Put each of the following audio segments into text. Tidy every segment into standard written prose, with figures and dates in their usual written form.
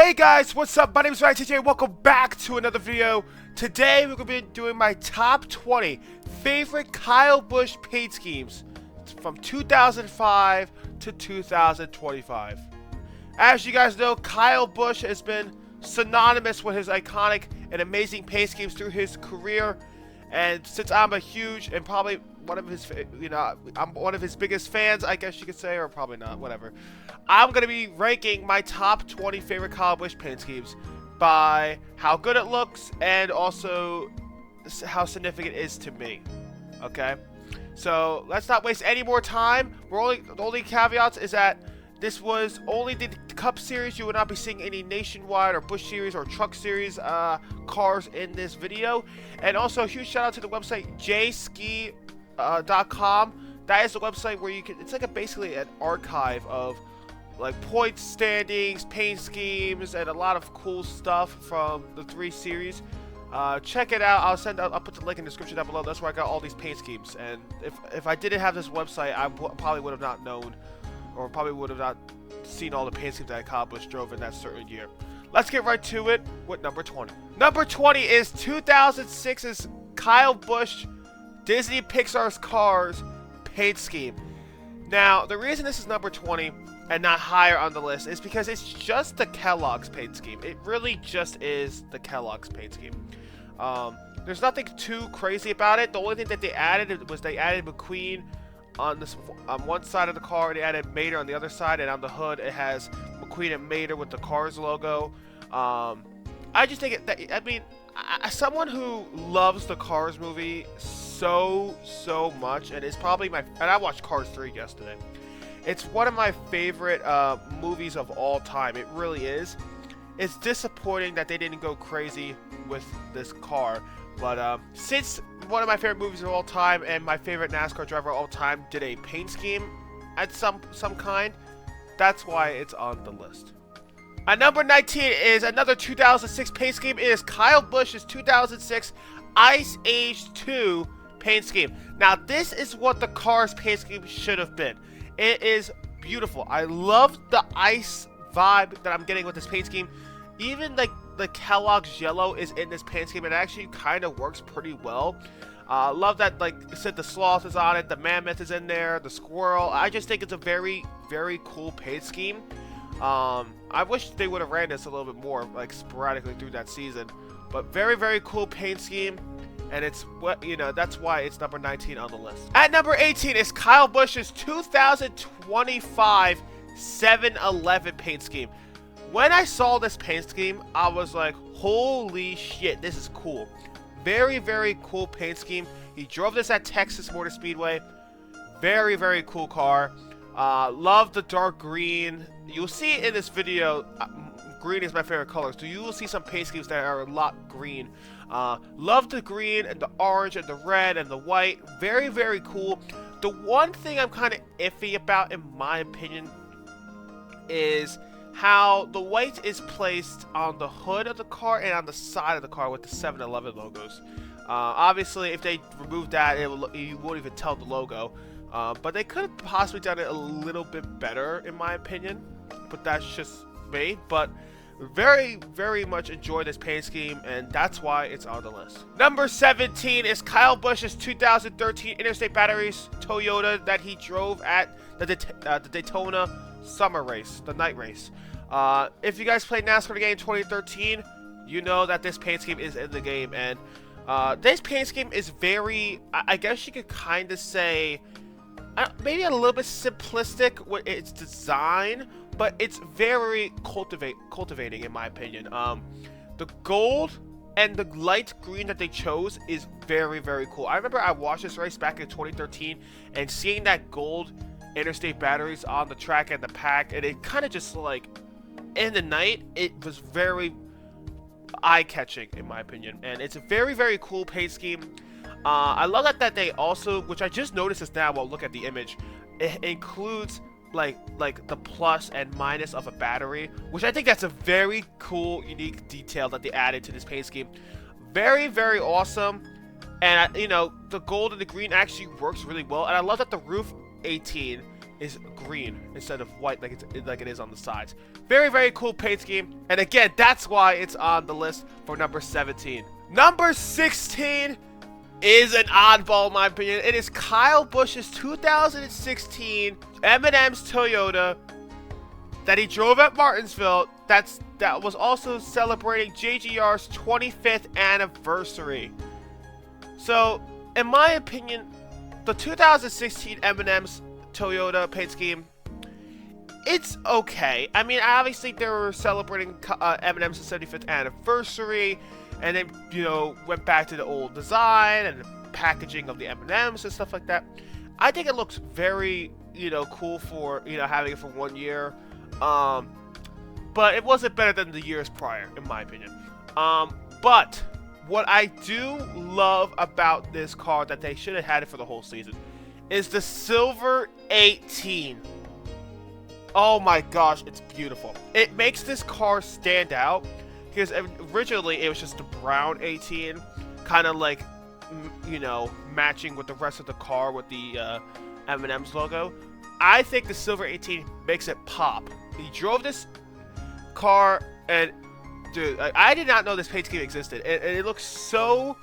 Hey guys, what's up? My name is Ryan TJ. Welcome back to another video. Today we're going to be doing my top 20 favorite Kyle Busch paint schemes from 2005 to 2025. As you guys know, Kyle Busch has been synonymous with his iconic and amazing paint schemes through his career. And since I'm a huge and probably one of his, I'm one of his biggest fans, I guess you could say, or probably not, whatever. I'm going to be ranking my top 20 favorite Kyle Busch paint schemes by how good it looks and also how significant it is to me. Okay? So, let's not waste any more time. The only caveats is that this was only the Cup Series. You will not be seeing any Nationwide or Busch Series or Truck Series cars in this video. And also, a huge shout out to the website jski.com. That is the website where you can, it's like basically an archive of like points, standings, paint schemes, and a lot of cool stuff from the 3 series. Check it out. I'll put the link in the description down below. That's where I got all these paint schemes. And if I didn't have this website, I probably would have not known, or probably would have not seen all the paint schemes that Kyle Busch drove in that certain year. Let's get right to it with number 20. Number 20 is 2006's Kyle Busch Disney Pixar's Cars paint scheme. Now, the reason this is number 20 and not higher on the list is because it's just the Kellogg's paint scheme. It really just is the Kellogg's paint scheme. There's nothing too crazy about it. The only thing that they added was they added McQueen on one side of the car, and they added Mater on the other side, and on the hood it has McQueen and Mater with the Cars logo. I just think as someone who loves the Cars movie so much, and it's probably and I watched Cars 3 yesterday. It's one of my favorite movies of all time. It really is. It's disappointing that they didn't go crazy with this car, but since one of my favorite movies of all time and my favorite NASCAR driver of all time did a paint scheme at some kind, that's why it's on the list. At number 19 is another 2006 paint scheme. It is Kyle Busch's 2006 Ice Age 2 paint scheme. Now, this is what the Cars paint scheme should have been. It is beautiful. I love the ice vibe that I'm getting with this paint scheme. Even like the Kellogg's yellow is in this paint scheme. It actually kind of works pretty well. Love that, like I said, the sloth is on it, the mammoth is in there, the squirrel. I just think it's a very cool paint scheme. I wish they would have ran this a little bit more, like sporadically through that season. But very cool paint scheme. And it's that's why it's number 19 on the list. At number 18 is Kyle Busch's 2025 7-Eleven paint scheme. When I saw this paint scheme, I was like, holy shit, this is cool. Very cool paint scheme. He drove this at Texas Motor Speedway. Very cool car. Love the dark green. You'll see in this video, green is my favorite color, so you will see some paint schemes that are a lot green. Love the green and the orange and the red and the white. Very cool. The one thing I'm kind of iffy about, in my opinion, is how the white is placed on the hood of the car and on the side of the car with the 7-Eleven logos. Obviously, if they remove that, you won't even tell the logo. But they could have possibly done it a little bit better, in my opinion. But that's just me. But very much enjoy this paint scheme, and that's why it's on the list. Number 17 is Kyle Busch's 2013 Interstate Batteries Toyota that he drove at the Daytona Summer Race, the night race. If you guys played NASCAR the game in 2013, you know that this paint scheme is in the game, and this paint scheme is very, I guess you could kind of say, maybe a little bit simplistic with its design, but it's very cultivating in my opinion. The gold and the light green that they chose is very cool. I remember I watched this race back in 2013 and seeing that gold Interstate Batteries on the track and the pack, and it kind of just like in the night, it was very eye-catching in my opinion, and it's a very cool paint scheme. I love that they also, which I just noticed this now while look at the image, it includes like the plus and minus of a battery, which I think that's a very cool, unique detail that they added to this paint scheme. Very awesome, and the gold and the green actually works really well, and I love that the roof 18 is green instead of white like it is on the sides. Very, very cool paint scheme. And again, that's why it's on the list for number 17. Number 16 is an oddball in my opinion. It is Kyle Busch's 2016 M&M's Toyota that he drove at Martinsville. That was also celebrating JGR's 25th anniversary. So, in my opinion, the 2016 M&M's Toyota paint scheme, it's okay. I mean, obviously they were celebrating M&M's 75th anniversary, and then, you know, went back to the old design and the packaging of the M&M's and stuff like that. I think it looks very, you know, cool for, you know, having it for 1 year. But it wasn't better than the years prior, in my opinion. But what I do love about this car that they should have had it for the whole season is the Silver 18. Oh my gosh, it's beautiful. It makes this car stand out because originally it was just the brown 18, kind of like, you know, matching with the rest of the car with the M&M's logo. I think the Silver 18 makes it pop. He drove this car and dude, I did not know this paint scheme existed. And it looks so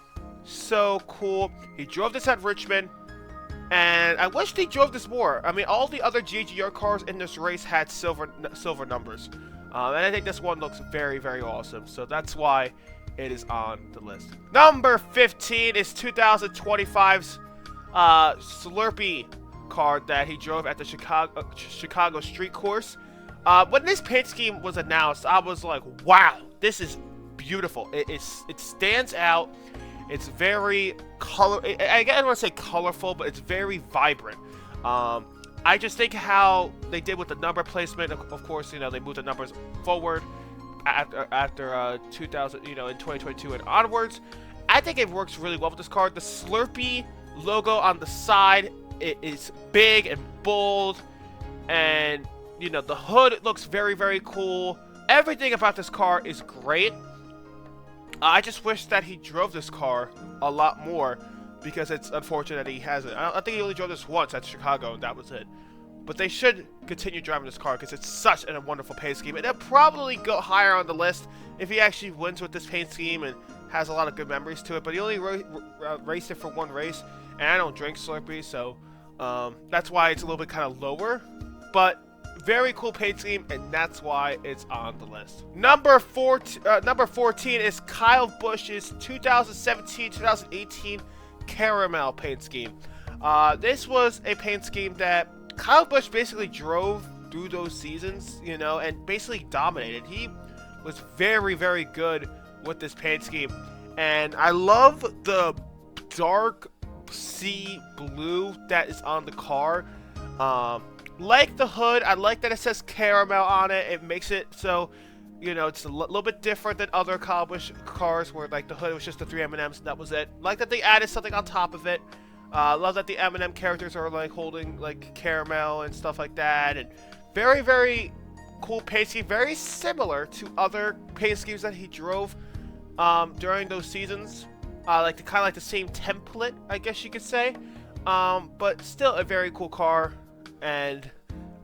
cool. He drove this at Richmond, and I wish they drove this more. I mean, all the other JGR cars in this race had silver numbers, and I think this one looks very, very awesome. So that's why it is on the list. Number 15 is 2025's Slurpee car that he drove at the Chicago Street Course. When this paint scheme was announced, I was like, wow, this is beautiful. It stands out. It's very I don't want to say colorful, but it's very vibrant. I just think how they did with the number placement. Of course, you know, they moved the numbers forward after 2000, you know, in 2022 and onwards. I think it works really well with this car. The Slurpee logo on the side, it is big and bold, and you know, the hood looks very, very cool. Everything about this car is great. I just wish that he drove this car a lot more, because it's unfortunate that he hasn't. I think he only drove this once at Chicago, and that was it. But they should continue driving this car because it's such a wonderful paint scheme. And it'll probably go higher on the list if he actually wins with this paint scheme and has a lot of good memories to it. But he only raced it for one race, and I don't drink Slurpee, so that's why it's a little bit kind of lower. But very cool paint scheme, and that's why it's on the list. Number 14 is Kyle Busch's 2017-2018 Caramel paint scheme. This was a paint scheme that Kyle Busch basically drove through those seasons, you know, and basically dominated. He was very, very good with this paint scheme, and I love the dark sea blue that is on the car. Like the hood, I like that it says caramel on it. It makes it so, you know, it's a little bit different than other Kyle Busch cars where like the hood was just the 3 M&Ms and that was it. Like that they added something on top of it. Love that the M&M characters are like holding like caramel and stuff like that. And very, very cool paint scheme. Very similar to other paint schemes that he drove during those seasons. Like kind of like the same template, I guess you could say. But still a very cool car. And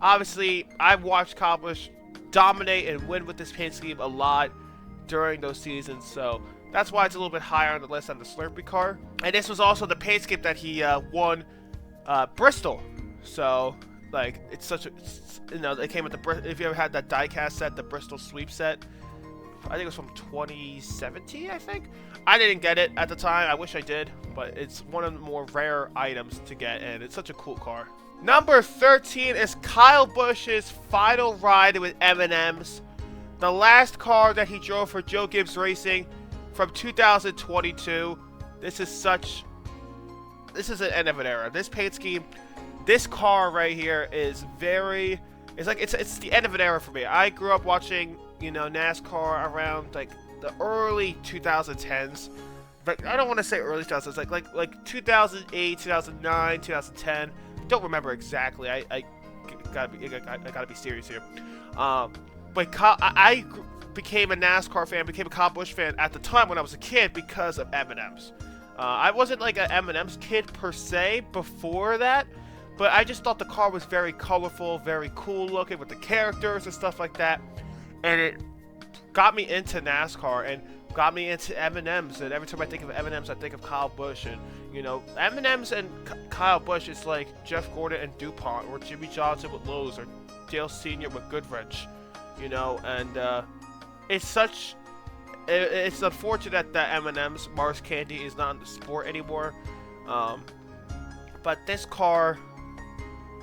obviously, I've watched Kyle Busch dominate and win with this paint scheme a lot during those seasons, so that's why it's a little bit higher on the list than the Slurpee car. And this was also the paint scheme that he won Bristol. So, like, it's such a, you know, it came with the, if you ever had that diecast set, the Bristol sweep set, I think it was from 2017, I think. I didn't get it at the time. I wish I did, but it's one of the more rare items to get, and it's such a cool car. Number 13 is Kyle Busch's final ride with M&M's. The last car that he drove for Joe Gibbs Racing from 2022. This is an end of an era. This paint scheme, this car right here is very, it's the end of an era for me. I grew up watching, you know, NASCAR around like the early 2010s. But I don't want to say early 2000s, like 2008, 2009, 2010. Don't remember exactly. I gotta be serious here. But I became a NASCAR fan, became a Kyle Busch fan at the time when I was a kid because of M&M's. I wasn't like an M&M's kid per se before that, but I just thought the car was very colorful, very cool looking with the characters and stuff like that, and it got me into NASCAR and got me into M&Ms. And every time I think of M&Ms, I think of Kyle Busch. And you know, M&Ms and Kyle Busch is like Jeff Gordon and DuPont, or Jimmy Johnson with Lowe's, or Dale Sr. with Goodwrench. You know, and it's unfortunate that M&M's Mars Candy is not in the sport anymore. But this car,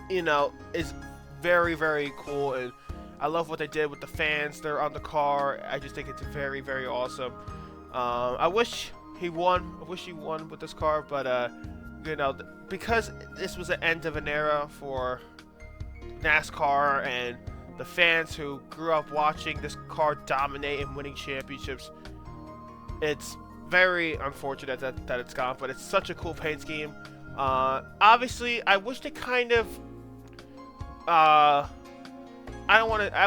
you know, is very, very cool, and I love what they did with the fans. They're on the car. I just think it's very, very awesome. I wish he won. I wish he won with this car, but you know, because this was the end of an era for NASCAR and the fans who grew up watching this car dominate and winning championships, it's very unfortunate that it's gone. But it's such a cool paint scheme. Obviously, I wish they kind of I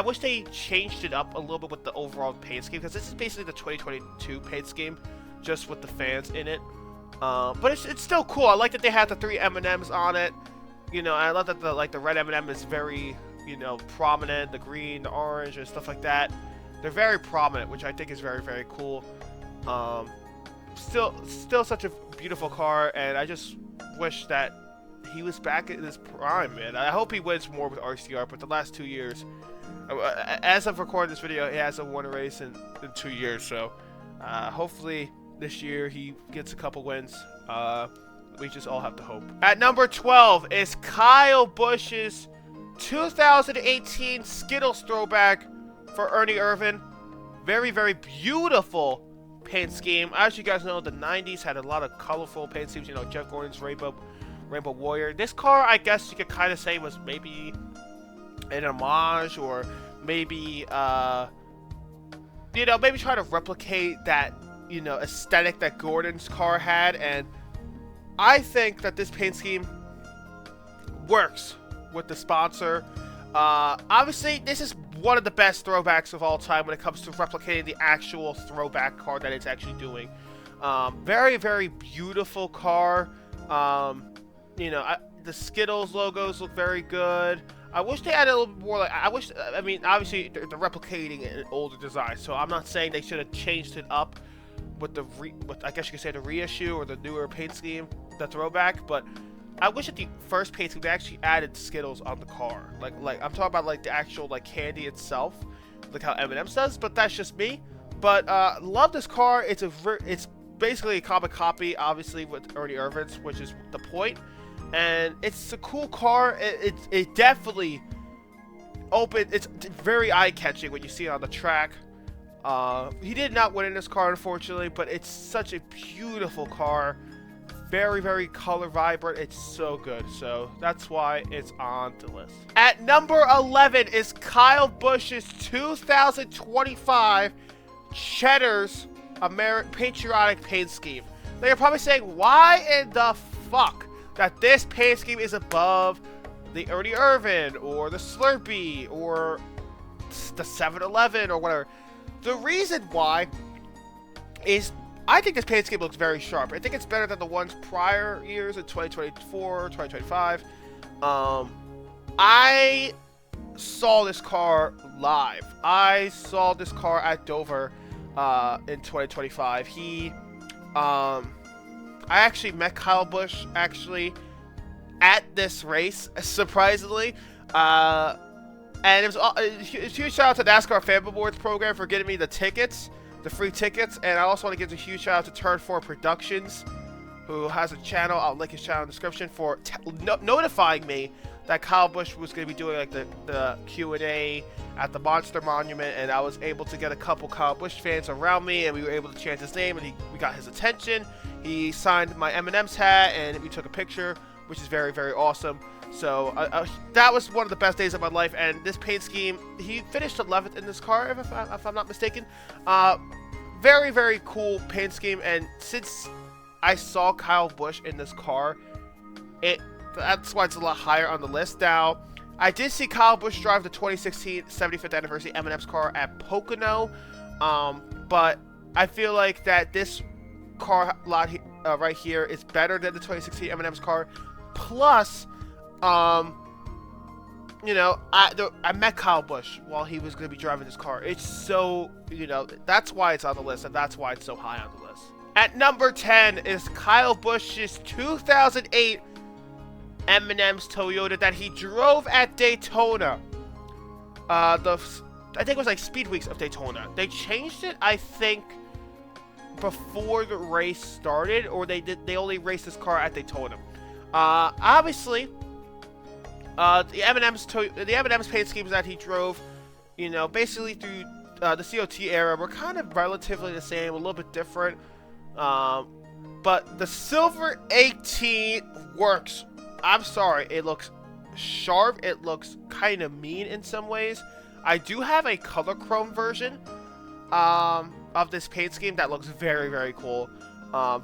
wish they changed it up a little bit with the overall paint scheme, because this is basically the 2022 paint scheme, just with the fans in it. But it's still cool. I like that they had the 3 M&Ms on it. You know, I love that the red M&M is very, you know, prominent. The green, the orange, and stuff like that. They're very prominent, which I think is very, very cool. Still such a beautiful car, and I just wish that he was back in his prime, man. I hope he wins more with RCR, but the last 2 years, as of recording this video, he hasn't won a race in 2 years, so hopefully this year he gets a couple wins. We just all have to hope. At number 12 is Kyle Busch's 2018 Skittles throwback for Ernie Irvan. Very, very beautiful paint scheme. As you guys know, the 90s had a lot of colorful paint schemes. You know, Jeff Gordon's Rainbow Warrior. This car, I guess you could kind of say, was maybe an homage, or maybe, you know, maybe try to replicate that, you know, aesthetic that Gordon's car had. And I think that this paint scheme works with the sponsor. Obviously, this is one of the best throwbacks of all time when it comes to replicating the actual throwback car that it's actually doing. Very, very beautiful car. You know, the Skittles logos look very good. I wish they had a little more, like, I mean, obviously, they're replicating an older design, so I'm not saying they should have changed it up with I guess you could say the reissue or the newer paint scheme, the throwback, but I wish at the first paint scheme they actually added Skittles on the car. Like I'm talking about, like, the actual, like, candy itself, like how M&M's does, but that's just me. But love this car. It's basically a carbon copy, obviously, with Ernie Irvan's, which is the point. And it's a cool car. It definitely it's very eye-catching when you see it on the track. He did not win in this car, unfortunately, but it's such a beautiful car. Very, very color vibrant. It's so good. So that's why it's on the list. At number 11 is Kyle Busch's 2025 Cheddar's Patriotic paint scheme. Now you're probably saying, why in the fuck that this paint scheme is above the Ernie Irvan or the Slurpee or the 7-Eleven or whatever? The reason why is I think this paint scheme looks very sharp. I think it's better than the ones prior years in 2024, 2025. I saw this car live. I saw this car at Dover in 2025. I actually met Kyle Busch at this race, surprisingly. And it was a huge shout out to NASCAR Fan Awards program for getting me the tickets, the free tickets. And I also want to give a huge shout out to Turn 4 Productions, who has a channel. I'll link his channel in the description, for notifying me that Kyle Busch was going to be doing, like, the Q&A at the Monster Monument, and I was able to get a couple Kyle Busch fans around me, and we were able to chant his name, and we got his attention. He signed my M&M's hat, and we took a picture, which is very, very awesome. So that was one of the best days of my life. And this paint scheme, he finished 11th in this car, if I'm not mistaken. Very, very cool paint scheme. And since I saw Kyle Busch in this car, that's why it's a lot higher on the list. Now, I did see Kyle Busch drive the 2016 75th anniversary M&M's car at Pocono, but I feel like that this car lot right here is better than the 2016 M&M's car. Plus, You know, I met Kyle Busch while he was going to be driving this car. It's so, you know, that's why it's on the list, and that's why it's so high on the list. At number 10 is Kyle Busch's 2008 M&M's Toyota that he drove at Daytona. I think it was like Speed Weeks of Daytona. They changed it, I think, before the race started, or they only raced this car at Daytona. Obviously, the M&M's paint schemes that he drove, you know, basically through the COT era were kind of relatively the same, a little bit different. But the Silver 18 works. I'm sorry, it looks sharp. It looks kind of mean in some ways. I do have a color chrome version of this paint scheme that looks very, very cool.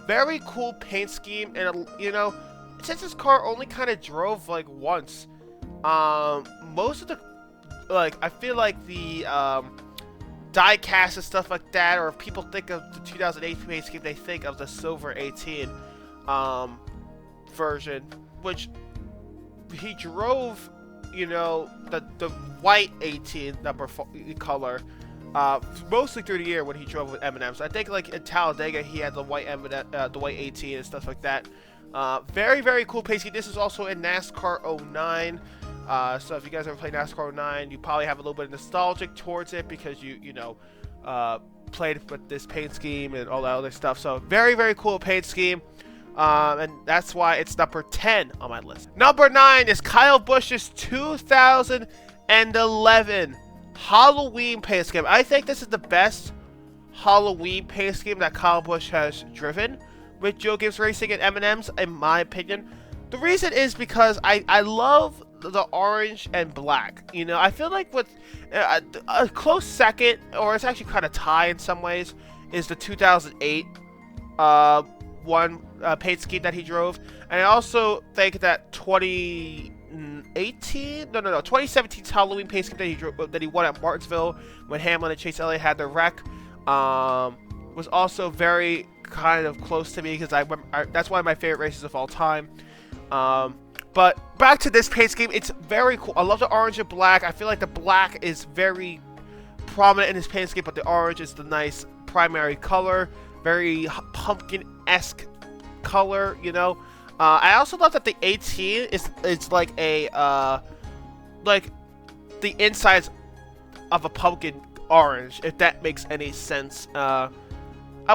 Very cool paint scheme, and you know, since this car only kind of drove like once, most of the, like, I feel like the die cast and stuff like that, or if people think of the 2008 paint scheme, they think of the Silver 18 version, which he drove, you know, the white 18 color mostly through the year when he drove with M&M's. I think like in Talladega he had the white the white 18 and stuff like that. Very, very cool paint scheme. This is also in NASCAR 09. So if you guys ever play NASCAR 09, you probably have a little bit of nostalgic towards it because you know, played with this paint scheme and all that other stuff. So very, very cool paint scheme. And that's why it's number 10 on my list. Number 9 is Kyle Busch's 2011 Halloween paint scheme. I think this is the best Halloween paint scheme that Kyle Busch has driven with Joe Gibbs Racing and M&M's, in my opinion. The reason is because I love the orange and black. You know, I feel like with a close second, or it's actually kind of tie in some ways, is the 2008 paint scheme that he drove. And I also think that 2017's Halloween paint scheme that he won at Martinsville when Hamlin and Chase Elliott had their wreck was also very kind of close to me, because that's one of my favorite races of all time. But back to this paint scheme, it's very cool. I love the orange and black. I feel like the black is very prominent in this paint scheme, but the orange is the nice primary color, very pumpkin-esque color, you know. I also love that the 18 is like a like the insides of a pumpkin orange, if that makes any sense. I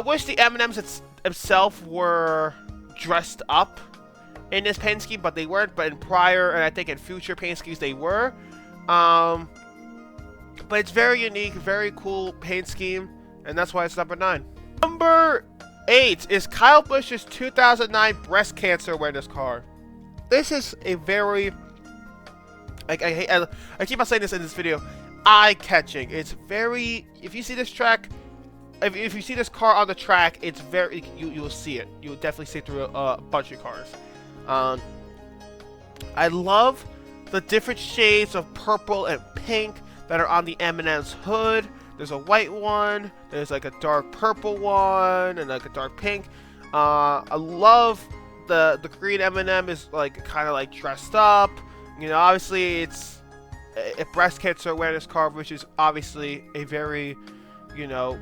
wish the M&M's itself were dressed up in this paint scheme, but they weren't. But in prior, and I think in future paint schemes, they were. But it's very unique, very cool paint scheme, and that's why it's number 9. Number 8 is Kyle Busch's 2009 breast cancer awareness car. This is a very, I keep on saying this in this video, eye-catching. It's very, if you see this track, if you see this car on the track, it's very, you'll see it. You'll definitely see it through a bunch of cars. I love the different shades of purple and pink that are on the M&M's hood. There's a white one, there's like a dark purple one, and like a dark pink. I love the green M&M is like kind of like dressed up. You know, obviously it's a breast cancer awareness car, which is obviously a very, you know,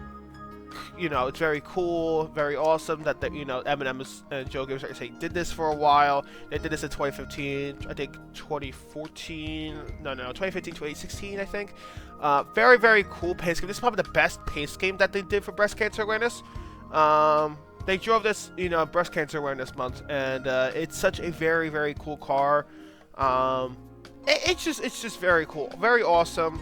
it's very cool, very awesome that you know, M&M and Joe Gibbs Racing did this for a while. They did this in 2015, I think 2014, 2015, 2016, I think. Very, very cool paint scheme. This is probably the best paint scheme that they did for breast cancer awareness. They drove this, you know, breast cancer awareness month, and it's such a very, very cool car. It's just very cool, very awesome.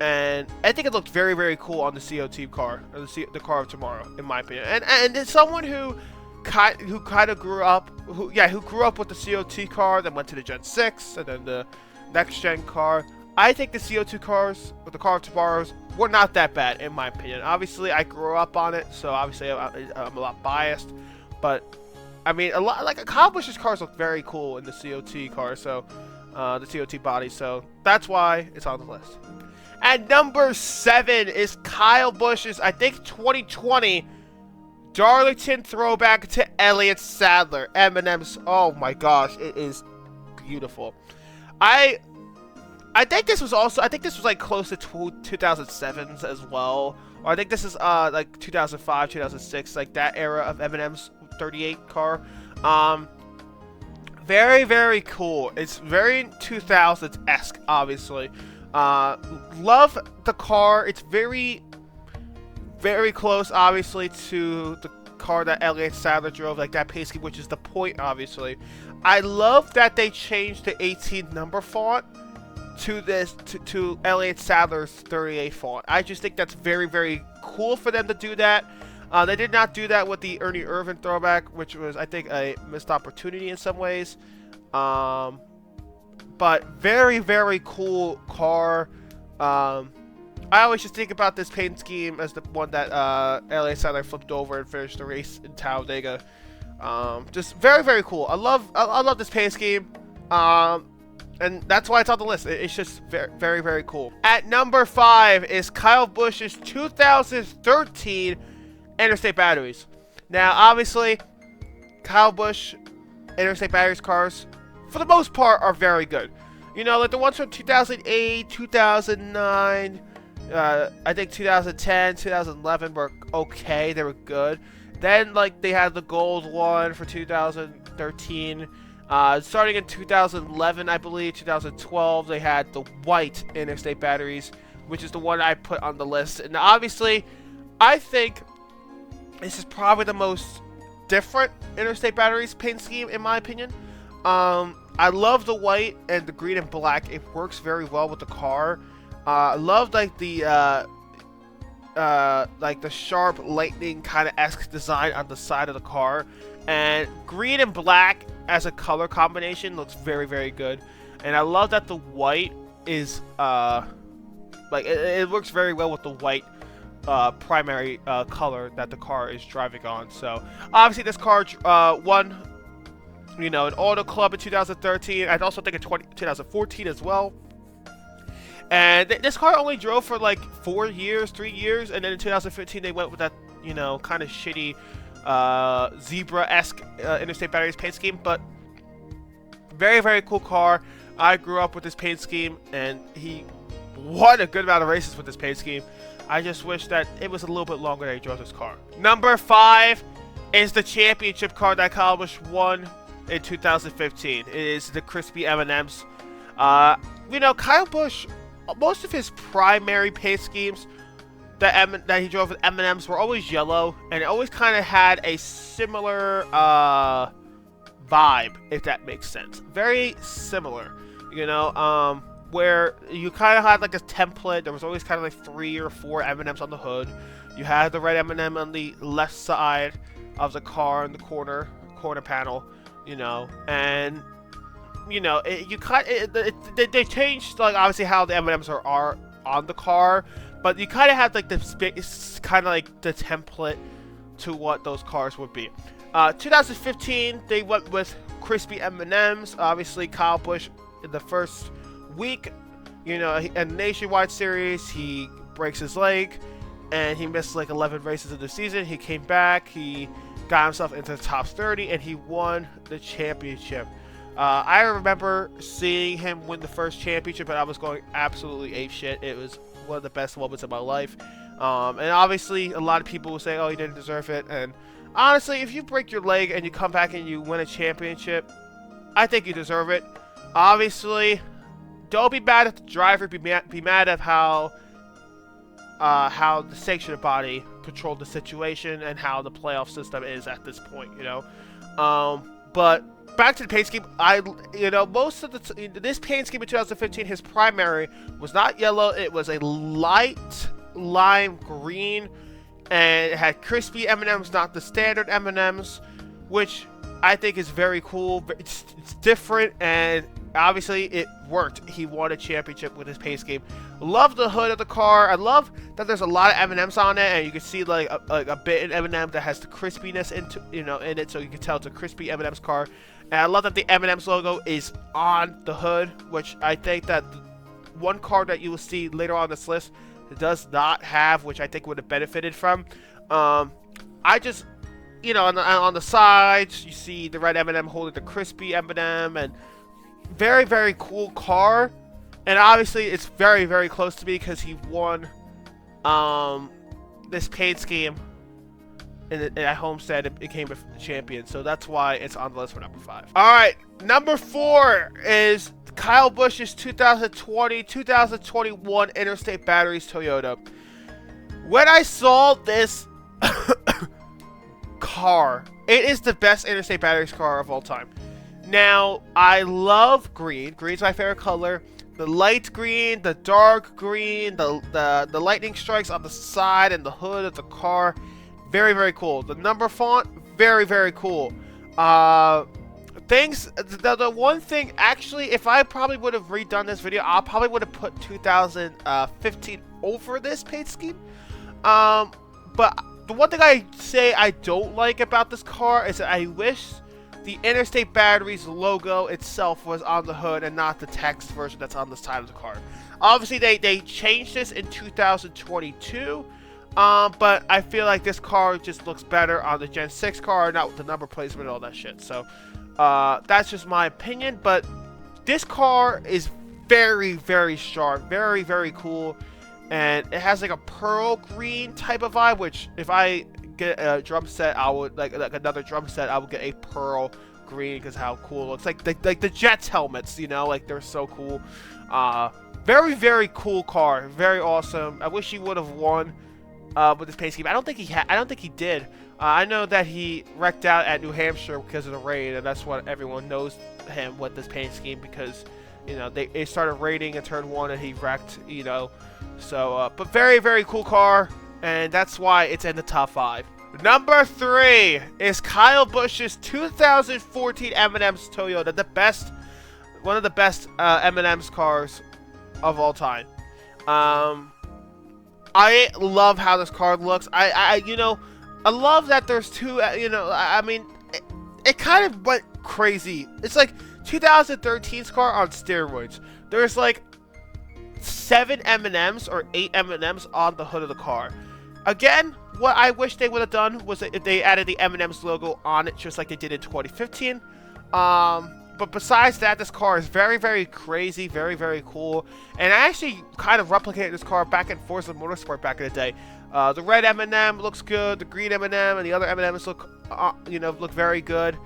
And I think it looked very, very cool on the COT car, or the car of tomorrow, in my opinion. And it's someone who kind of grew up, who grew up with the COT car, then went to the Gen 6, and then the next gen car. I think the CO2 cars, with the car of tomorrow's, were not that bad, in my opinion. Obviously, I grew up on it, so obviously I'm a lot biased. But I mean, a lot like Kyle Busch's cars look very cool in the COT car, so the COT body. So that's why it's on the list. At number 7 is Kyle Busch's, I think, 2020 Darlington throwback to Elliott Sadler. M&M's, oh my gosh, it is beautiful. I think this was also, I think this was like close to 2007s as well, or I think this is like 2005, 2006, like that era of Eminem's 38 car. Very, very cool. It's very 2000s-esque, obviously. Love the car. It's very, very close, obviously, to the car that Elliott Sadler drove, like that pace scheme, which is the point, obviously. I love that they changed the 18 number font to this to Elliott Sadler's 38 font. I just think that's very, very cool for them to do that. They did not do that with the Ernie Irvin throwback, which was, I think, a missed opportunity in some ways. But very, very cool car. I always just think about this paint scheme as the one that Elliott Sadler flipped over and finished the race in Talladega. Just very, very cool. I love this paint scheme. And that's why it's on the list. It's just very, very, very cool. At number 5 is Kyle Busch's 2013 Interstate Batteries. Now, obviously, Kyle Busch Interstate Batteries cars, for the most part, are very good. You know, like the ones from 2008, 2009, I think 2010, 2011 were okay. They were good. Then, like, they had the gold one for 2013. Starting in 2011, I believe, 2012, they had the white Interstate Batteries, which is the one I put on the list. And obviously, I think this is probably the most different Interstate Batteries paint scheme, in my opinion. I love the white and the green and black. It works very well with the car. I love, like, the sharp lightning kind of esque design on the side of the car. And green and black as a color combination looks very, very good. And I love that the white is, like, it works very well with the white primary color that the car is driving on. So, obviously, this car won, you know, an Auto Club in 2013. I also think in 2014 as well. And this car only drove for, like, 3 years. And then in 2015, they went with that, you know, kind of shitty zebra-esque Interstate Batteries paint scheme, but very, very cool car. I grew up with this paint scheme, and he won a good amount of races with this paint scheme. I just wish that it was a little bit longer that he drove this car. Number 5 is the championship car that Kyle Busch won in 2015. It is the crispy M&Ms. You know, Kyle Busch, most of his primary paint schemes that he drove with M&Ms were always yellow, and it always kind of had a similar vibe, if that makes sense. Very similar, you know, where you kind of had like a template. There was always kind of like 3 or 4 M&Ms on the hood. You had the red M&M on the left side of the car in the corner panel, you know, and you know, they changed, like, obviously how the M&Ms are on the car. But you kind of have, like, it's kind of like the template to what those cars would be. 2015, they went with crispy M&Ms. Obviously, Kyle Busch, in the first week, you know, in Nationwide Series, he breaks his leg, and he missed, like, 11 races of the season. He came back, he got himself into the top 30, and he won the championship. I remember seeing him win the first championship, and I was going absolutely apeshit. It was one of the best moments of my life. And obviously, a lot of people will say, oh, he didn't deserve it. And honestly, if you break your leg and you come back and you win a championship, I think you deserve it. Obviously, don't be mad at the driver. Be mad at how the sanctioning body controlled the situation and how the playoff system is at this point, you know. But back to the paint scheme. Most of this paint scheme in 2015, his primary was not yellow. It was a light lime green, and it had crispy M&Ms, not the standard M&Ms, which I think is very cool. It's different, and obviously it worked. He won a championship with his paint scheme. Love the hood of the car. I love that there's a lot of M&Ms on it, and you can see like a bit in M&M that has the crispiness in it, so you can tell it's a crispy M&M's car. And I love that the M&M's logo is on the hood, which I think that one car that you will see later on this list does not have, which I think would have benefited from. I just, on the sides, you see the red M&M holding the crispy M&M, and very, very cool car. And obviously, it's very, very close to me because he won this paint scheme at Homestead. It became a champion. So that's why it's on the list for number 5. All right, number 4 is Kyle Busch's 2020-2021 Interstate Batteries Toyota. When I saw this car, it is the best Interstate Batteries car of all time. Now, I love green. Green's my favorite color. The light green, the dark green, the lightning strikes on the side and the hood of the car. Very, very cool. The number font, very, very cool. The one thing, actually, if I probably would have redone this video, I probably would have put 2015 over this paint scheme. But the one thing I say I don't like about this car is that I wish the Interstate Batteries logo itself was on the hood and not the text version that's on the side of the car. Obviously, they changed this in 2022, but I feel like this car just looks better on the Gen 6 car, not with the number placement and all that shit. So, that's just my opinion, but this car is very, very sharp, very, very cool, and it has like a pearl green type of vibe, which if I get a drum set, I would like another drum set, I would get a pearl green because how cool it looks. Like the Jets helmets, you know, like they're so cool. Very, very cool car, very awesome. I wish he would have won with this paint scheme. I don't think he did. I know that he wrecked out at New Hampshire because of the rain, and that's what everyone knows him with this paint scheme because, you know, they started raining in turn 1 and he wrecked, you know. So, but very, very cool car, and that's why it's in the top 5. Number 3 is Kyle Busch's 2014 M&M's Toyota, one of the best M&M's cars of all time. I love how this car looks. You know, I love that there's two, you know, I mean, it kind of went crazy. It's like 2013's car on steroids. There's like 7 M&Ms or 8 M&Ms on the hood of the car. Again, what I wish they would have done was that if they added the M&M's logo on it, just like they did in 2015. But besides that, this car is very, very crazy, very, very cool. And I actually kind of replicated this car back in Forza Motorsport back in the day. The red M&M looks good, the green M&M and the other M&Ms look, look very good.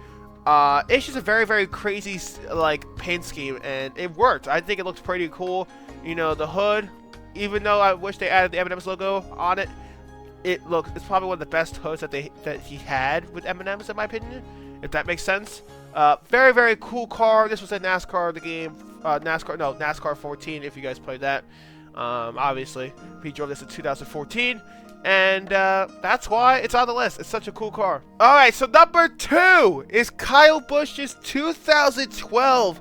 It's just a very, very crazy, like, paint scheme, and it worked. I think it looks pretty cool. You know, the hood, even though I wish they added the M&M's logo on it, it's probably one of the best hoods that he had with M&M's, in my opinion, if that makes sense. Very, very cool car. This was a NASCAR, the game, NASCAR 14, if you guys played that. Obviously, he drove this in 2014, and that's why it's on the list. It's such a cool car. Alright, so number 2 is Kyle Busch's 2012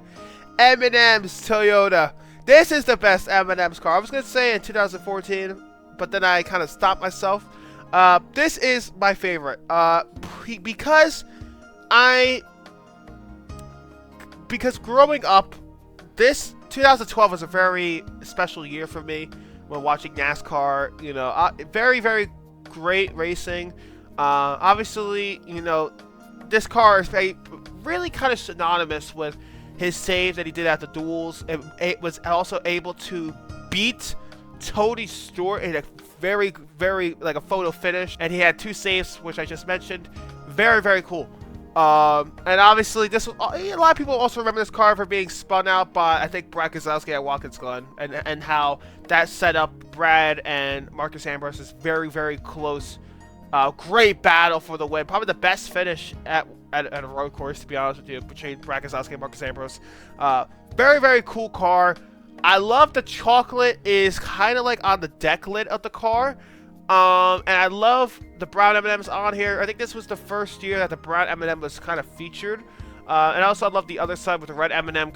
M&M's Toyota. This is the best M&M's car. I was going to say in 2014, but then I kind of stopped myself. This is my favorite. Because growing up, this 2012 was a very special year for me when watching NASCAR. You know, very, very great racing. Obviously, you know, this car is really kind of synonymous with his saves that he did at the duels. It was also able to beat Tony Stewart in a very, very, like, a photo finish. And he had 2 saves, which I just mentioned. Very, very cool. And obviously, a lot of people also remember this car for being spun out by, I think, Brad Keselowski at Watkins Glen, and how that set up Brad and Marcus Ambrose's very, very close, great battle for the win. Probably the best finish at a road course, to be honest with you, between Brad Keselowski and Marcus Ambrose. Very, very cool car. I love the chocolate is kind of like on the deck lid of the car. And I love the brown M&Ms on here. I think this was the first year that the brown M&M was kind of featured. And also I love the other side with the red M&M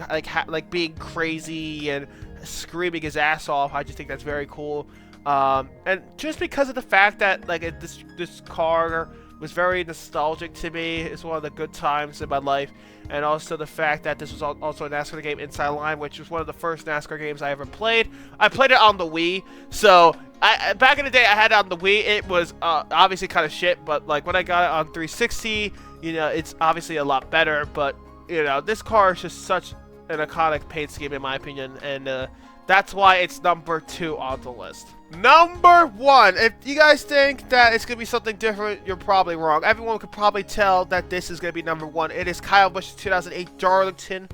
like being crazy and screaming his ass off. I just think that's very cool. And just because of the fact that like this car was very nostalgic to me. It's one of the good times in my life. And also the fact that this was also a NASCAR game, Inside Line, which was one of the first NASCAR games I ever played. I played it on the Wii, so back in the day I had it on the Wii. It was obviously kind of shit, but like when I got it on 360, you know, it's obviously a lot better. But you know, this car is just such an iconic paint scheme in my opinion, and that's why it's number 2 on the list. Number 1. If you guys think that it's gonna be something different, you're probably wrong. Everyone could probably tell that this is gonna be number 1. It is Kyle Busch's 2008 Darlington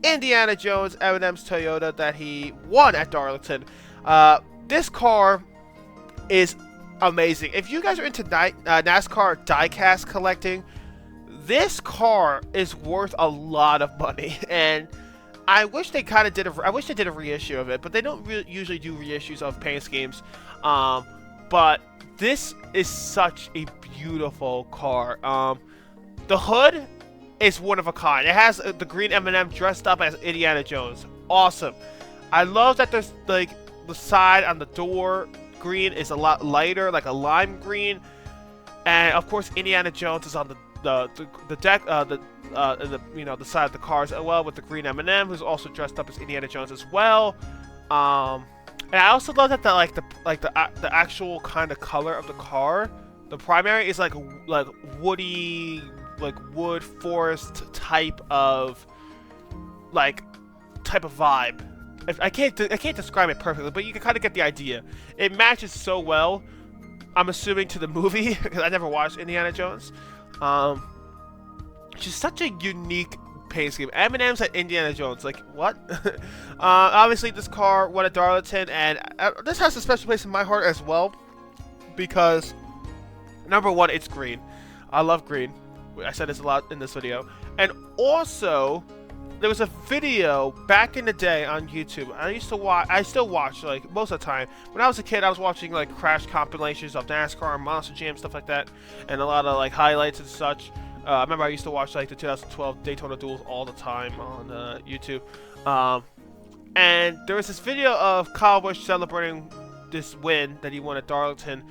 Indiana Jones M&M's Toyota that he won at Darlington. This car is amazing. If you guys are into NASCAR diecast collecting, this car is worth a lot of money, and I wish they kind of did I wish they did a reissue of it, but they don't usually do reissues of paint schemes. But this is such a beautiful car. The hood is one of a kind. It has the green M&M dressed up as Indiana Jones. Awesome. I love that there's like the side on the door green is a lot lighter, like a lime green, and of course Indiana Jones is on the deck, the side of the cars as well, with the green M&M, who's also dressed up as Indiana Jones as well. And I also love that the actual kind of color of the car, the primary, is like woody, like wood forest type of vibe. I can't describe it perfectly, but you can kind of get the idea. It matches so well, I'm assuming, to the movie, because I never watched Indiana Jones. Just such a unique paint scheme. M&M's at Indiana Jones, like what? Obviously this car won at Darlington, and this has a special place in my heart as well, because number 1, it's green. I love green. I said this a lot in this video. And also, there was a video back in the day on YouTube. I still watch, like, most of the time. When I was a kid, I was watching, like, crash compilations of NASCAR and Monster Jam, stuff like that, and a lot of, like, highlights and such. I remember I used to watch, like, the 2012 Daytona Duels all the time on YouTube. And there was this video of Kyle Busch celebrating this win that he won at Darlington,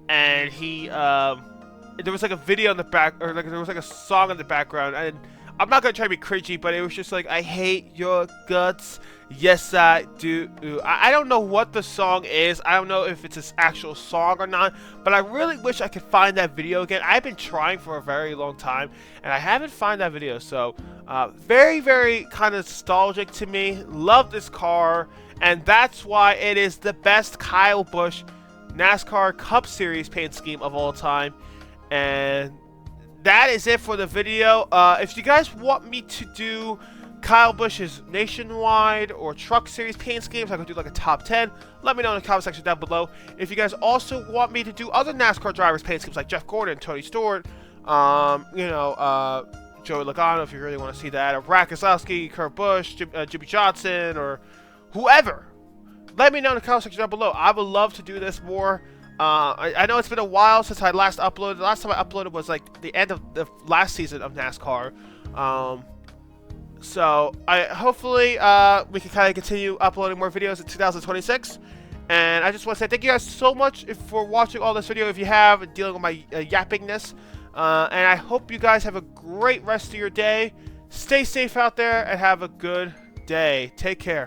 and he, there was, like, a video in the back, or, like, there was, like, a song in the background, and I'm not gonna try to be cringy, but it was just like, I hate your guts, yes I do. I don't know what the song is. I don't know if it's an actual song or not, but I really wish I could find that video again. I've been trying for a very long time, and I haven't found that video. So, very, very kind of nostalgic to me. Love this car, and that's why it is the best Kyle Busch NASCAR Cup Series paint scheme of all time. And that is it for the video. If you guys want me to do Kyle Busch's nationwide or truck series paint schemes, I could do like a top 10. Let me know in the comment section down below. If you guys also want me to do other NASCAR drivers paint schemes like Jeff Gordon, Tony Stewart, Joey Logano, if you really want to see that, or Brad Keselowski, Kurt Busch, Jimmy Johnson, or whoever, let me know in the comment section down below. I would love to do this more. I know it's been a while since I last uploaded. The last time I uploaded was like the end of the last season of NASCAR. So hopefully we can kind of continue uploading more videos in 2026. And I just want to say thank you guys so much for watching all this video. If you have, dealing with my yappingness, and I hope you guys have a great rest of your day. Stay safe out there and have a good day. Take care.